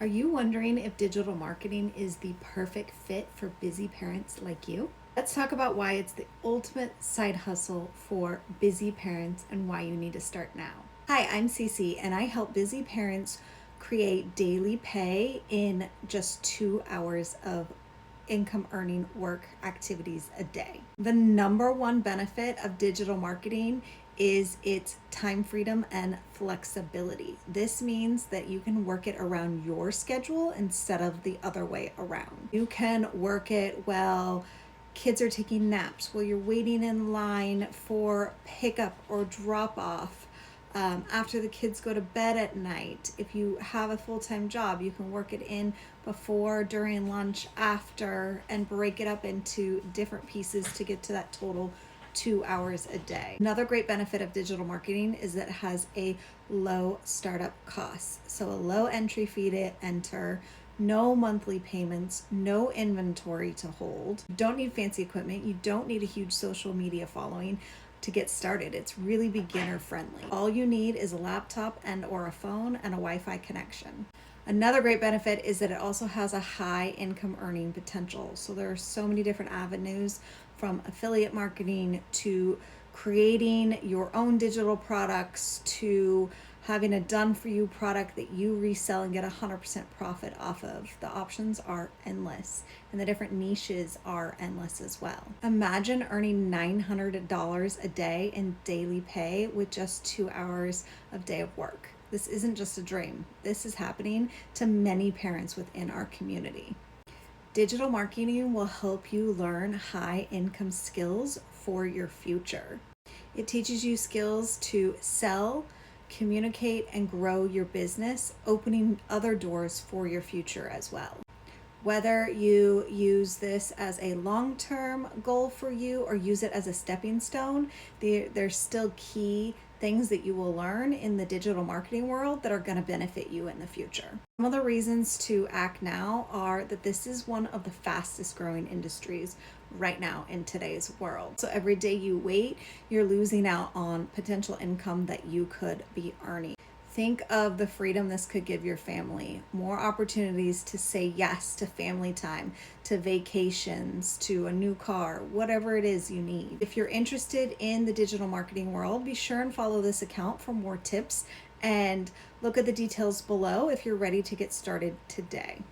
Are you wondering if digital marketing is the perfect fit for busy parents like you? Let's talk about why it's the ultimate side hustle for busy parents and why you need to start now. Hi, I'm Cece, and I help busy parents create daily pay in just 2 hours of income earning work activities a day. The number one benefit of digital marketing is its time freedom and flexibility. This means that you can work it around your schedule instead of the other way around. You can work it while kids are taking naps, while you're waiting in line for pickup or drop off. After the kids go to bed at night, if you have a full-time job, you can work it in before, during lunch, after, and break it up into different pieces to get to that total 2 hours a day. Another great benefit of digital marketing is that it has a low startup cost. So a low entry fee to enter, no monthly payments, no inventory to hold. You don't need fancy equipment. You don't need a huge social media following to get started. It's really beginner friendly. All you need is a laptop and or a phone and a Wi-Fi connection. Another great benefit is that it also has a high income earning potential. So there are so many different avenues, from affiliate marketing to creating your own digital products to having a done for you product that you resell and get 100% profit off of. The options are endless and the different niches are endless as well. Imagine earning $900 a day in daily pay with just 2 hours of day of work. This isn't just a dream. This is happening to many parents within our community. Digital marketing will help you learn high income skills for your future. It teaches you skills to sell, communicate, and grow your business, opening other doors for your future as well. Whether you use this as a long-term goal for you or use it as a stepping stone, there's still key things that you will learn in the digital marketing world that are going to benefit you in the future. Some of the reasons to act now are that this is one of the fastest growing industries right now in today's world. So every day you wait, you're losing out on potential income that you could be earning. Think of the freedom this could give your family, more opportunities to say yes to family time, to vacations, to a new car, whatever it is you need. If you're interested in the digital marketing world, be sure and follow this account for more tips and look at the details below if you're ready to get started today.